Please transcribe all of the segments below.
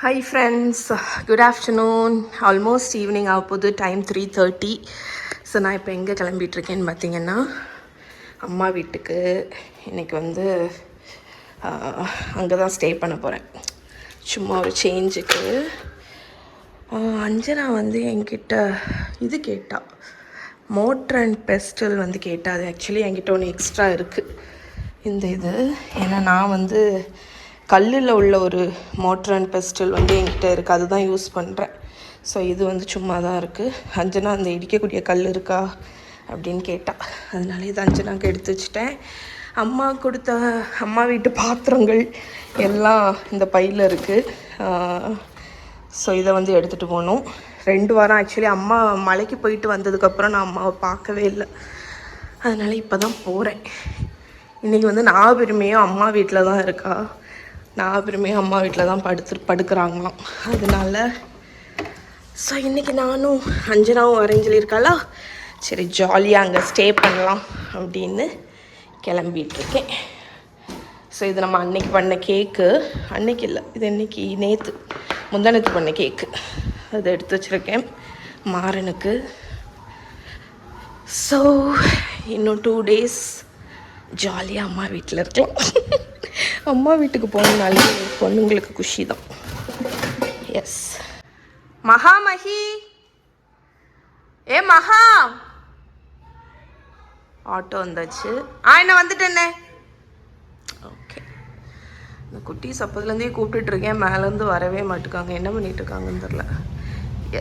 Hi friends, good afternoon. Almost evening ஆக போகுது. Time 3:30. So நான் இப்போ எங்கே கிளம்பிகிட்ருக்கேன்னு பார்த்தீங்கன்னா அம்மா வீட்டுக்கு. இன்றைக்கி வந்து அங்கே தான் ஸ்டே பண்ண போகிறேன், சும்மா ஒரு சேஞ்சுக்கு. அஞ்சனா வந்து என்கிட்ட இது கேட்டா, மோட்டர் அண்ட் பெஸ்டல் வந்து கேட்டா. அது ஆக்சுவலி என்கிட்ட ஒன்று எக்ஸ்ட்ரா இருக்குது இந்த இது. ஏன்னா நான் வந்து கல்லில் உள்ள ஒரு மோட்டர் அண்ட் பெஸ்டல் வந்து என்கிட்ட இருக்குது, அதுதான் யூஸ் பண்ணுறேன். ஸோ இது வந்து சும்மா தான் இருக்குது. அஞ்சனா அந்த இடிக்கக்கூடிய கல் இருக்கா அப்படின்னு கேட்டால், அதனால இது அஞ்சனாக்கு எடுத்து வச்சுட்டேன். அம்மா கொடுத்த அம்மா வீட்டு பாத்திரங்கள் எல்லாம் இந்த பையில் இருக்குது. ஸோ இதை வந்து எடுத்துகிட்டு போகணும். 2 வாரம் ஆக்சுவலி அம்மா மலைக்கு போயிட்டு வந்ததுக்கப்புறம் நான் அம்மாவை பார்க்கவே இல்லை. அதனால் இப்போ தான் போகிறேன். இன்றைக்கி வந்து நாகபெருமையும் அம்மா வீட்டில் தான் இருக்கா. நாகபெருமையும் அம்மா வீட்டில் தான் படுக்கிறாங்களாம். அதனால ஸோ இன்றைக்கி நானும் அஞ்சனாவும் வரேன்னு சொல்லியிருக்காளா, சரி ஜாலியாக அங்கே ஸ்டே பண்ணலாம் அப்படின்னு கிளம்பிகிட்ருக்கேன். ஸோ இது நம்ம அன்னைக்கு பண்ண கேக்கு, அன்னைக்கு இல்லை இது இன்னைக்கு நேற்று முந்தானத்து பண்ண கேக்கு, அதை எடுத்து வச்சுருக்கேன் மாறனுக்கு. ஸோ இன்னும் 2 days ஜாலியாக அம்மா வீட்டில் இருக்கலாம். அம்மா வீட்டுக்கு போகணுனாலே பொண்ணுங்களுக்கு குஷி தான். எஸ் மகாமஹி, ஏ மகா, ஆட்டோ வந்தாச்சு. என்ன வந்துட்டேன்னே. ஓகே, இந்த குட்டீஸ் அப்போதுலேருந்தே கூப்பிட்டுட்ருக்கேன், மேலேருந்து வரவே மாட்டுக்காங்க, என்ன பண்ணிட்டு இருக்காங்கன்னு தெரில.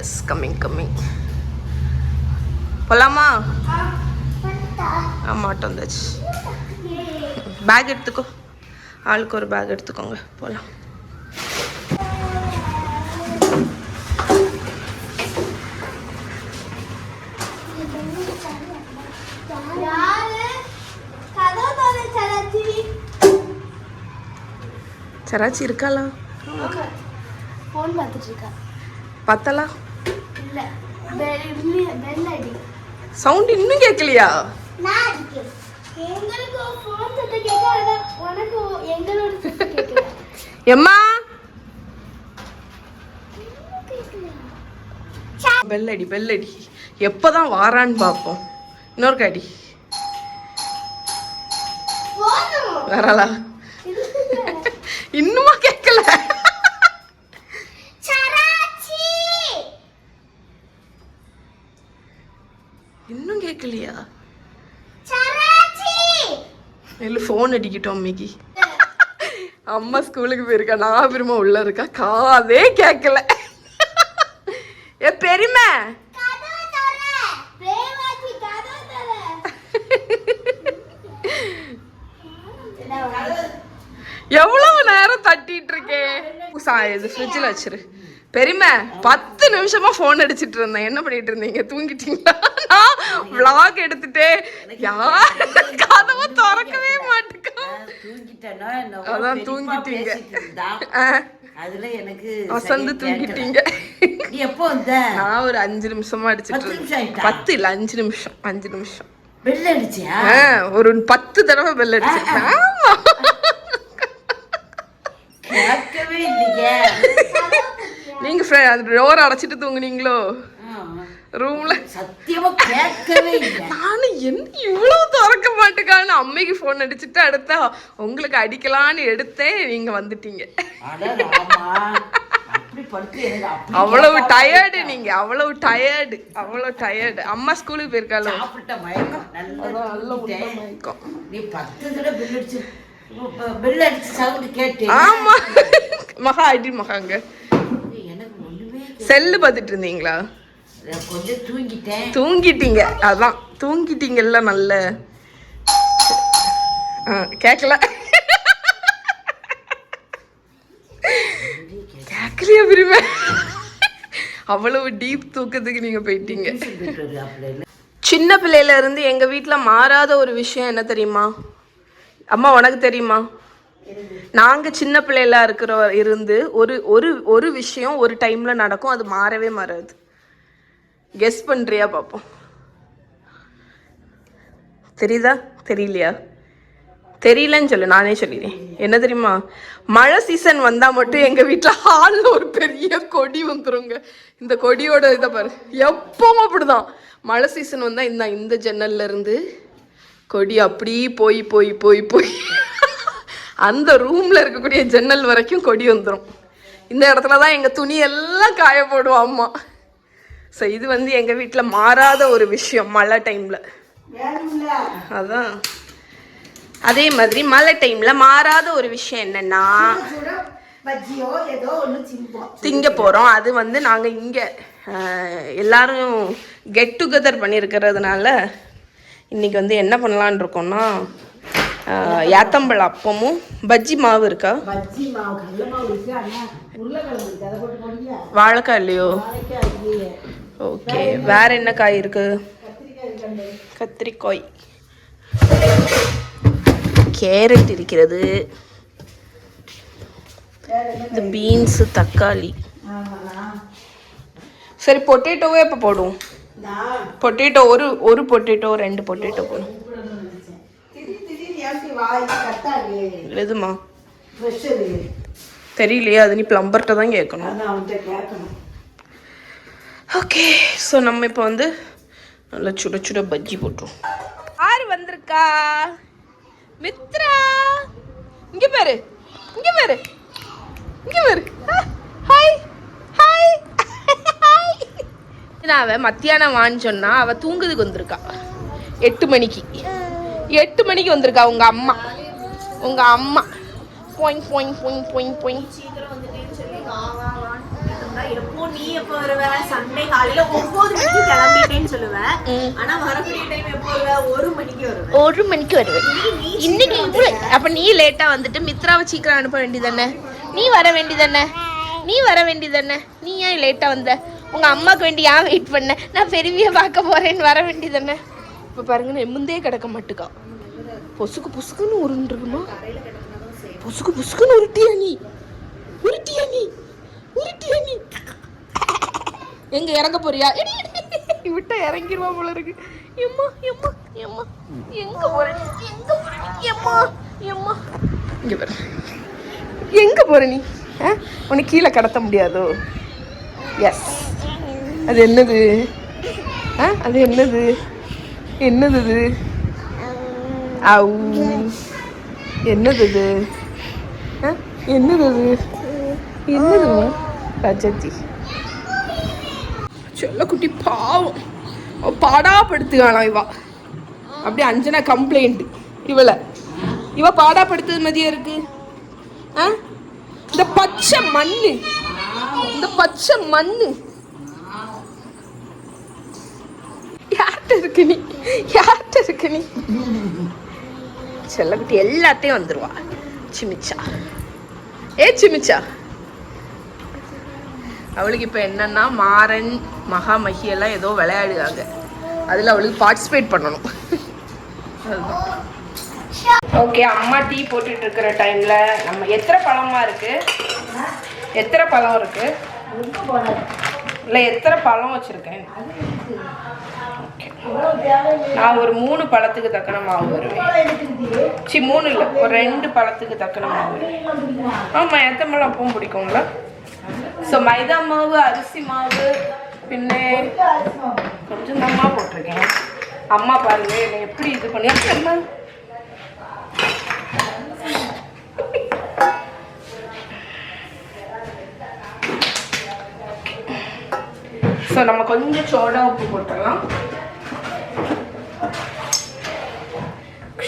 Yes coming. போகலாமா? ஆமாம், ஆட்டோ வந்தாச்சு. பேக் எடுத்துக்கோ, ஆளுக்கு ஒரு பேக் எடுத்துக்கோங்க, போகலாம். சராச்சி இருக்காளா? பார்த்தலாம். சவுண்ட் இன்னும் கேட்கலையா? எம்மா பெல்லடி எப்பதான் வாரான்னு பார்ப்போம். இன்னொரு காடி வரலா? இன்னுமா கேட்கல? இன்னும் கேட்கலையா? இல்லை ஃபோன் அடிக்கிட்டோம் அம்மிக்கு. அம்மா ஸ்கூலுக்கு போயிருக்கா, நான் பெருமை உள்ள இருக்கா, காதே கேட்கல. ஏ பெருமை, எவ்வளவு நேரம் தட்டிட்டு இருக்கேன். இது ஃப்ரிட்ஜில் வச்சிரு. பெருமை 10 நிமிஷமா ஃபோன் அடிச்சிட்டு இருந்தேன். என்ன பண்ணிட்டு இருந்தீங்க? தூங்கிட்டீங்களா? நான் vlog எடுத்துட்டே யார் கதவை திறக்கவே மாட்டேங்க. அதான் தூங்கிட்டீங்க, அதுல எனக்கு வசந்து தூங்கிட்டீங்க. எப்போ வந்த? நான் ஒரு 5 நிமிஷமா அடிச்சிட்டு இருந்தேன். 10 இல்ல 5 நிமிஷம் பெல் அடிச்சியா? ஒரு 10 தடவை பெல் அடிச்சிருக்கேன். ஆமா, கேட்கவே இல்லையே. நீங்க டோர் அடைச்சிட்டு தூங்குனீங்களோ ரூம்ல? சத்தியமா கேட்கவே இல்லை. நானும் என்ன இவ்வளவு திறக்க மாட்டேக்கான்னு அம்மைக்கு ஃபோன் அடிச்சுட்டு அடுத்தா உங்களுக்கு அடிக்கலான்னு எடுத்தேன், நீங்க வந்துட்டீங்க. அவ்வளவு டயர்டு நீங்க, அவ்வளவு டயர்டு. அம்மா ஸ்கூலுக்கு போயிருக்காளோ? ஆமா மகா அடி மகாங்க. செல்லு பார்த்துட்டு இருந்தீங்களா? கொஞ்சம் தூங்கிட்டீங்க. அதான் தூங்கிட்டீங்கல்ல. நல்ல கேட்கல. கேட்கலையா பிரிமை? அவ்வளவு டீப் தூக்கத்துக்கு நீங்க போயிட்டீங்க. சின்ன பிள்ளையில இருந்து எங்க வீட்டுல மாறாத ஒரு விஷயம் என்ன தெரியுமா? அம்மா உனக்கு தெரியுமா? நாங்க சின்ன பிள்ளைல இருந்து ஒரு விஷயம் ஒரு டைம்ல நடக்கும், அது மாறவே மாறாது. கெஸ் பண்றியா பாப்போம்? தெரியுதா தெரியலையா? தெரியலன்னு சொல்லு, நானே சொல்லிடுறேன். என்ன தெரியுமா, மழை சீசன் வந்தா மட்டும் எங்க வீட்டுல ஹால்ல ஒரு பெரிய கொடி வந்துருங்க. இந்த கொடியோட இதை பாரு, எப்பவும் அப்படிதான். மழை சீசன் வந்தா இந்த ஜன்னல்ல இருந்து கொடி அப்படி போய் போய் போய் போய் அந்த ரூம்ல இருக்கக்கூடிய ஜன்னல் வரைக்கும் கொடி வந்துடும். இந்த இடத்துல தான் எங்க துணி எல்லாம் காய போடுவோம் அம்மா. ஸோ இது வந்து எங்க வீட்டில் மாறாத ஒரு விஷயம் மழை டைம்ல. அதான் அதே மாதிரி மழை டைம்ல மாறாத ஒரு விஷயம் என்னன்னா திங்க போறோம். அது வந்து நாங்க இங்க எல்லாரும் கெட் டுகெதர் பண்ணியிருக்கிறதுனால இன்னைக்கு வந்து என்ன பண்ணலான் இருக்கோம்னா ஏத்தம்பழம் அப்பமும் பஜ்ஜி மாவு இருக்கா, வாழைக்காய் இல்லையோ, ஓகே. வேற என்ன காய் இருக்கு, கத்திரிக்காய், கேரட் இருக்கிறது, இந்த பீன்ஸ், தக்காளி. சரி பொட்டேட்டோவே எப்போ போடுவோம்? பொட்டேட்டோ ஒரு பொட்டேட்டோ 2 பொட்டேட்டோ போடும். எதுமா தெரியலையா, அது நீ பிளம்பர்கிட்ட தான் கேட்கணும். ஓகே, ஸோ நம்ம இப்போ வந்து நல்லா சுட சுட பஜ்ஜி போட்டுரும். யார் வந்திருக்கா? மித்ரா, இங்க பாரு, இங்க பாரு, இங்க பாரு. Hi hi hi. நான் அவ மத்தியானம் வான்னு சொன்னா அவ தூங்குறதுக்கு வந்திருக்கா. 8 மணிக்கு வந்திருக்கா உங்க அம்மா. போய் போய் போய் போய் போய் எப்போ நீ எப்போ வருவ? சண்டே காலையில 9 மணிக்கு கிளம்பிட்டேன்னு சொல்லுவேன். ஆனா வரக்கூடிய டைம் எப்போ வருவ? 1 மணிக்கு வருவேன். இன்னைக்கு அப்ப நீ லேட்டா வந்துட்டு மித்ராவை சீக்கிரம் அனுப்ப வேண்டியதானே? நீ வர வேண்டியதானே? நீ ஏன் லேட்டா வந்த? உங்க அம்மாக்கு வேண்டி ஏன் வெயிட் பண்ண? நான் பெரியவிய பார்க்க போறேன்னு வர வேண்டியதானே? இப்ப பாருங்க, எம்முந்தே கிடக்க மாட்டுக்கா. பொசுக்கு பொசுக்குன்னு உருண்டுருக்குமா? பொசுக்கு பொசுக்குன்னு உருட்டியா நீ? எங்க இறங்க போறியா? விட்டா இறங்கிடுவா போல இருக்கு. எம்மா எம்மா எம்மா, எங்க போற நீ? எம்மா எம்மா, இங்க பாரு, எங்க போற நீ? உன்னை கீழே கடத்த முடியாதோ? எஸ். அது என்னது? அது என்னது? அது என்னது ரஜதி சொல்ல குட்டி பாவம், பாடாப்படுத்துவாளாம் இவா. அப்படியே அஞ்சனா கம்ப்ளைண்ட் இவ பாடாப்படுத்துறது மாதிரியே இருக்கு. இந்த பச்சை மண்ணு யார்கிட்ட இருக்கு நீ? செல்லக்குட்டி எல்லாத்தையும் வந்துருவா. சிமிச்சா அவளுக்கு இப்போ என்னன்னா மாறன் மகாமகி எல்லாம் ஏதோ விளையாடுறாங்க. அதில் அவளுக்கு பார்ட்டிசிபேட் பண்ணணும். ஓகே, அம்மா டீ போட்டுட்டு இருக்கிற டைம்ல நம்ம எத்தனை பழம் இருக்கு? இல்லை, எத்தனை பழம் வச்சிருக்கேன்? நான் ஒரு 3 பழத்துக்கு தக்கன மாவு வருவேன். 3 இல்லை, ஒரு 2 பழத்துக்கு தக்கன மாவு வருவேன். ஆமாம், எத்தனை பழம் அப்பவும் பிடிக்கும்ல. ஸோ மைதா மாவு, அரிசி மாவு, பின்ன கொஞ்சம் தான் போட்டிருக்கேன். அம்மா பாருங்க என்னை எப்படி இது பண்ணி. ஸோ நம்ம கொஞ்சம் சோடா உப்பு போட்டுடலாம்.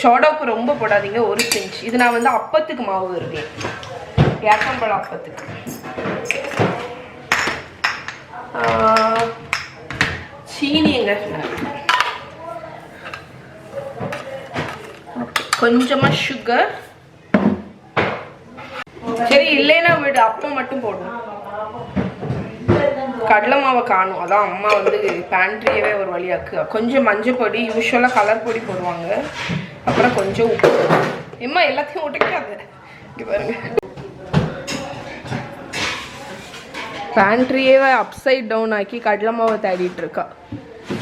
சோடா உப்பு ரொம்ப போடாதீங்க, 1 பிஞ்ச். இது நான் வந்து அப்பத்துக்கு மாவு வருவேன், ஏத்தம்பழம் அப்பத்துக்கு. சீனி எங்க கொஞ்சமா சுகர். சரி, இல்லைன்னா விடு, அப்பம் மட்டும் போடணும். கடலை மாவை காணும், அதான் அம்மா வந்து பேண்ட்ரியவே ஒரு வழியாக்கு. கொஞ்சம் மஞ்சள் பொடி, யூஸ்வலாக கலர் பொடி போடுவாங்க, அப்புறம் கொஞ்சம் உப்பு. எம்மா எல்லாத்தையும் உடைக்காது. இங்கே பாருங்க, பேண்ட்ரியவே அப்சைட் டவுன் ஆக்கி கடலை மாவை தேடிட்டு இருக்கா.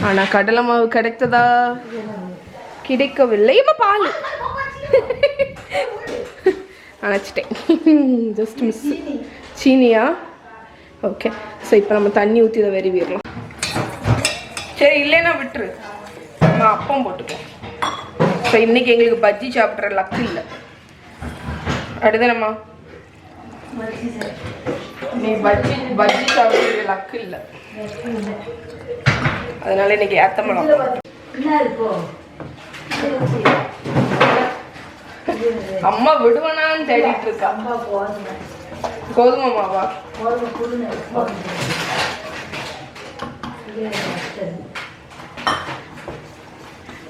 ஆனால் கடலை மாவு கிடைத்ததா? கிடைக்கவில்லை. எம்மா பால் அணைச்சிட்டேன். Just miss. சீனியா? ஓகே. ஸோ இப்போ நம்ம தண்ணி ஊற்றி இதை வெறிவிடலாம். சரி, இல்லைன்னா விட்டுரு, நான் அப்பம் போட்டுக்கேன். ஸோ இன்றைக்கி எங்களுக்கு பஜ்ஜி சாப்பிட்ற லக்கு இல்லை. அடுதானம்மா, நீ பஜ்ஜி சாப்பிட்ற லக்கு இல்லை, அதனால இன்னைக்கு ஏத்தம்பழம். அம்மா விடுவனான்னு தேடிட்டு இருக்கா. கோதுமை மாவா?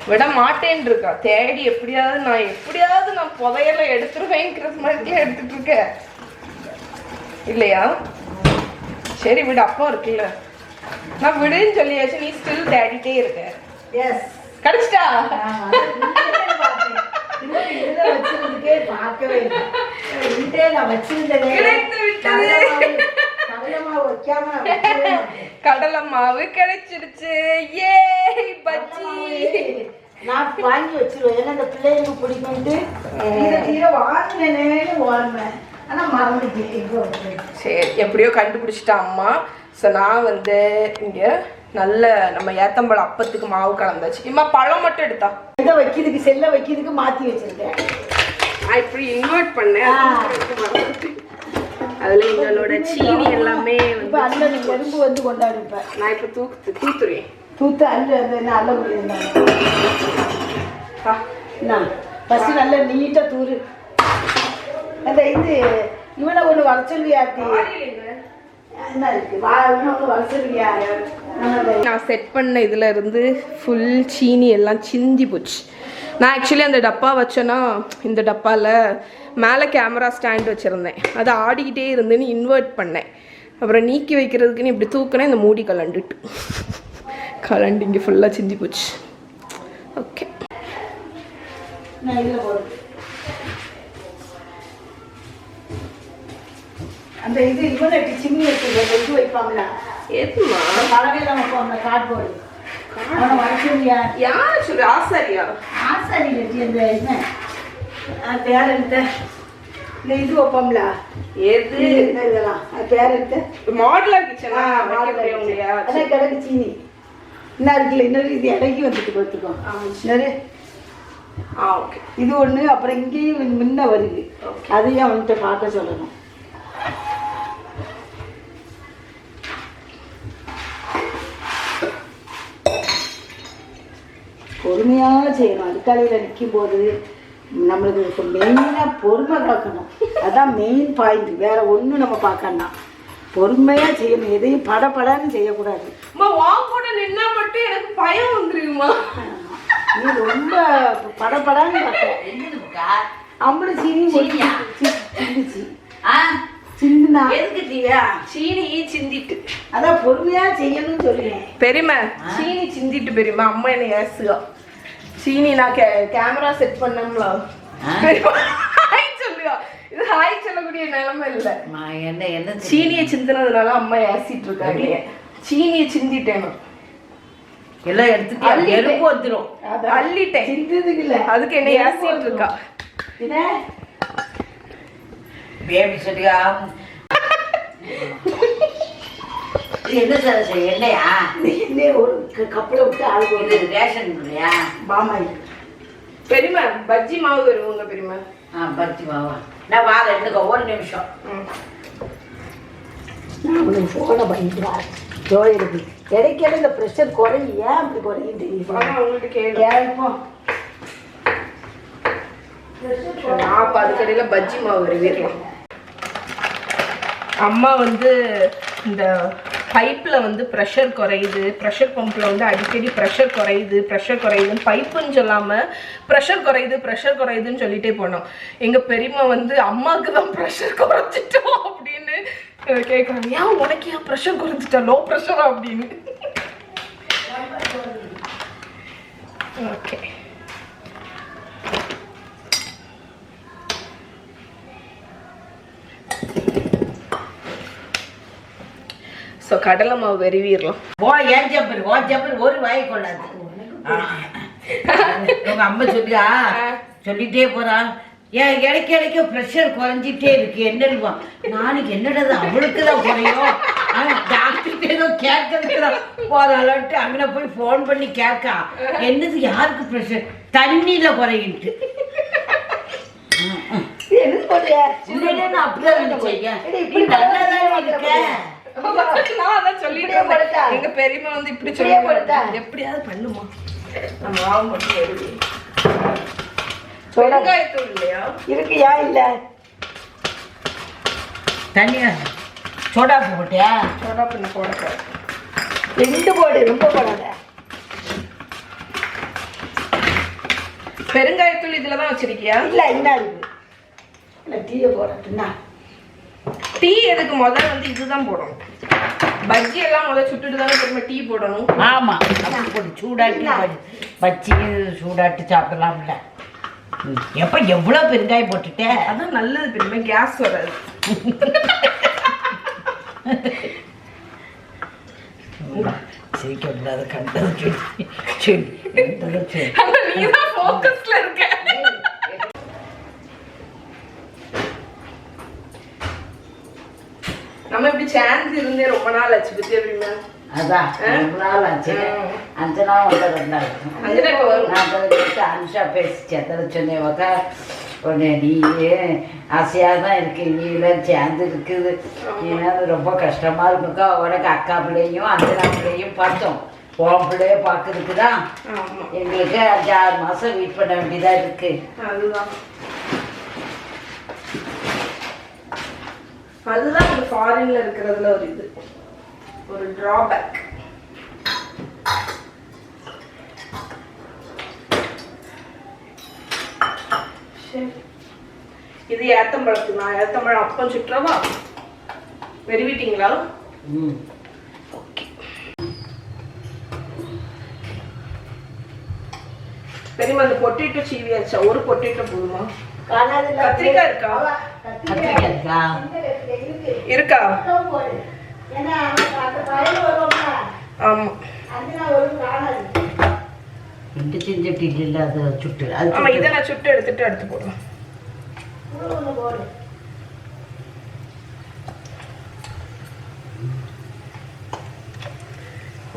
விட மாட்டேன்னு இருக்கா. தேடி எப்படியாவது நான் புதையல எடுத்துருவேங்கிற மாதிரி எடுத்துட்டு இருக்க இல்லையா? சரி விடு, அப்பா இருக்குல்ல, நான் விடுன்னு சொல்லியாச்சு, நீ ஸ்டில் தேடிட்டே இருக்க. கிடைச்சிட்டா? கடலை மாவு கிடைச்சிருச்சு. ஏ பஜ்ஜி நான் வாங்கி வச்சிருவேன். ஏன்னா இந்த பிள்ளைங்க பிடிக்கும்ட்டு வாங்கினேன்னு ஓடுவேன். ஆனா மறந்துட்டேன். சரி, எப்படியோ கண்டுபிடிச்சிட்டா அம்மா. ஸோ நான் வந்து இங்கே நல்ல நம்ம ஏத்தம்பழம் அப்பத்துக்கு மாவு கலந்தாச்சு. இம்மா பழம் மட்டும் எடுத்தா இதை வைக்கிறதுக்கு செல்ல வைக்கிறதுக்கு மாற்றி வச்சிருக்கேன். நான் இப்படி இன்வெர்ட் பண்ணேன். அதில் எங்களோட சீனி எல்லாமே இப்போ அல்ல எறும்பு வந்து கொண்டாடிப்பேன். நான் இப்போ தூத்துருவேன். தூத்து அல்ல நல்ல முடியும். ஃபஸ்ட்டு நல்ல நீட்டாக தூரு. அந்த இது இவனை ஒன்று வர சொல்லியாட்டி என்ன இருக்கு ஒன்று வர சொல்லியா? நான் செட் பண்ண இதில் இருந்து ஃபுல் சீனி எல்லாம் சிந்தி போச்சு. நான் ஆக்சுவலி அந்த டப்பா வச்சேன்னா இந்த டப்பாவில் மேலே கேமரா ஸ்டாண்ட் வச்சுருந்தேன், அதை ஆடிக்கிட்டே இருந்துன்னு இன்வெர்ட் பண்ணேன். அப்புறம் நீக்கி வைக்கிறதுக்குன்னு இப்படி தூக்குனேன், இந்த மூடி கலண்டுட்டு இங்கே ஃபுல்லாக சிந்தி போச்சு. ஓகே, நான் இதில் போடுறேன். அந்த இது இவனை சிம்மி வச்சுருக்க இது வைப்பாங்களா? எதுமா பழகையில் வைப்பாங்க கார்ட்போர்டு. அவனை வரைச்சிருவியா? யார் சொல்லு? ஆசாரியா? ஆசாரி வச்சு அந்த என்ன பேரன்ட்ட இந்த இது வைப்போம்ல. எது இதெல்லாம் பேரன்ட்ட மாடலர் கிச்சனா? அதான் கிடக்கு சீனி என்ன இருக்குல்ல. இன்னொரு இது இறங்கி வந்துட்டு பார்த்துக்கோ. இன்னொரு ஓகே, இது ஒன்று. அப்புறம் இங்கேயும் முன்ன வருது, அதையும் அவன்கிட்ட பார்க்க சொல்லணும். பொறுமையாக செய்யணும். அடுக்காலையில் நிற்கும் போது நம்மளுக்கு மெயினாக பொறுமை காக்கணும். அதான் மெயின் பாயிண்ட். வேற ஒன்றும் நம்ம பார்க்கணும், பொறுமையாக செய்யணும். எதையும் படப்படான்னு செய்யக்கூடாது. கூட நின்னா மட்டும் எனக்கு பயம் வந்துருக்குமா? நீ ரொம்ப படப்படான்னு பார்க்க. அம்பளை சீனி சிந்திச்சு சிந்துனா எதுக்கிட்டியா? சீனி சிந்திட்டு அதான் பொறுமையாக செய்யணும்னு சொல்லுவேன். பெரியமா சீனி சிந்திட்டு பெரியமா அம்மா என்ன ஏசுகா. சீனி நான் கேமரா செட் பண்ணோம்ல, ஹாய் சொல்லுவா. இது ஹாய் சொல்லக்கூடிய நிலைமை இல்லை. என்ன சீனியை சிந்தினதுனால அம்மா ஏசிட்டு இருக்காங்க. சீனியை சிந்திட்டேன் எல்லாம் எடுத்துட்டு எறும்பு வந்துடும். அள்ளிட்டேன், சிந்ததுக்கு இல்லை, அதுக்கு என்ன ஏசிட்டு இருக்கா. பேபி சொல்லியா என்ன சார் என்னையா? ஒரு கப்பலை விட்டு ஆளுக்கு ரேஷன் இல்லையா? பாமாயில் பெரியமா பஜ்ஜி மாவு வருவாங்க பெரியமா. பஜ்ஜி மாவா? நான் வாங்க எடுத்துக்க ஒரு நிமிஷம். நான் உங்களுக்கு ஃபோனை பண்ணிட்டு ஜோயிருக்கு. இடைக்கிட இந்த ப்ரெஷர் குறையும். ஏன் அப்படி குறையும் தெரியுமா? அவங்கள்ட்ட கேட்போம். நான் அப்போ அதுக்கடையில் பஜ்ஜி மாவு வருவீரலாம். அம்மா வந்து இந்த பைப்பில் வந்து ப்ரெஷர் குறையுது, ப்ரெஷர் பம்பில் வந்து அடிக்கடி ப்ரெஷர் குறையுதுன்னு பைப்புன்னு சொல்லாமல் ப்ரெஷர் குறையுதுன்னு சொல்லிட்டே போனோம். எங்கள் பெரியம்மா வந்து அம்மாவுக்கு தான் ப்ரெஷர் குறைச்சிட்டோம் அப்படின்னு கேட்குறாங்க. ஏன் உனக்கு ஏன் ப்ரெஷர் குறைஞ்சிட்டா, லோ ப்ரெஷரா அப்படின்னு. ஓகே, ஸோ கடலை மாவு வெறிவிடலாம். ஏன் ஜப்பர் ஒரு வாய் கொள்ளாது. உங்க அம்மா சொல்லிட்டே போறா. ஏன் இடைக்க ப்ரெஷர் குறைஞ்சிட்டே இருக்கு என்னடுவா நாளைக்கு என்னடது அவளுக்கு தான் குறையும் டாக்டர்கிட்ட ஏதோ கேட்கறதுக்கு தான் போதாலன்ட்டு அங்கே போய் ஃபோன் பண்ணி கேட்கா என்னது யாருக்கு ப்ரெஷர் தண்ணியில குறையிட்டு அப்படிதான் எங்க பெரியம்மா வந்து இப்படி சொல்லியா எப்படியாவது பண்ணுமா நம்ம மாவு மட்டும் எழுதி வெங்காயத்தூள் இல்லையா இருக்குயா இல்ல தண்ணியா சோடா போட்டியா சோடா பண்ண போட 2 போடு ரொம்ப போடாத பெருங்காயத்தூள் இதுலதான் வச்சிருக்கியா இல்ல இந்த இருக்கு இல்ல டீயை போடட்டும்னா டீ எதுக்கு முதல்ல வந்து இதுதான் போடணும் பஜ்ஜி எல்லாம் முதல்ல சுட்டுட்டு தானே திரும்ப டீ போடணும் ஆமா அப்படி போட்டு சூடாட்டி பஜ்ஜி சூடாட்டி சாப்பிடலாம்ல எப்ப எவ்வளவு பெருங்காயம் போட்டுட்டேன் அதான் நல்லது பெருமை கேஸ் வராது சிரிக்கக்கூடாது கண்டது சரி நீதான் ஃபோக்கஸ்ல இருக்க நம்ம இப்படி சேர்ந்து இருந்தே ரொம்ப நாள் ஆச்சு பத்தியா அப்படின்னா அதான் ரொம்ப நாள் ஆச்சு அஞ்சனா வந்து 2 நாள் நான் அனுஷா பேசிச்சு அத்தனை சொன்னேவாக்கா உடனே நீ ஆசையாக தான் இருக்கு நீலாம் சேர்ந்து இருக்குது ஏன்னா ரொம்ப கஷ்டமா இருக்குக்கா உனக்கு அக்கா பிள்ளையும் அஞ்சனா பிள்ளையும் பார்த்தோம் உன் பிள்ளைய பார்க்கறதுக்கு தான் எங்களுக்கு 5-6 மாசம் வெயிட் பண்ண வேண்டியதா இருக்கு அதுதான் ஒரு ஃபாரின்ல இருக்கிறதுல ஒரு இது ஒரு டிராபேக் இது ஏத்தம்பழத்துக்கு நான் ஏத்தம்பழம் அப்பம் சுற்றவா வெறிவிட்டீங்களா ஓகே பெரியமா அந்த பொட்டேட்டோ சீவியாச்சா ஒரு பொட்டேட்டோ போதுமா கத்திரிக்காய் இருக்கா இருக்கா ஆமா ஆமா இதை நான் சுட்டு எடுத்துட்டு அடுத்து போடுவேன்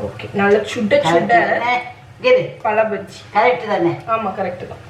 ஓகே நல்ல சுட சுட பழ பஜ்ஜி கரெக்ட் தானே ஆமா கரெக்ட் தான்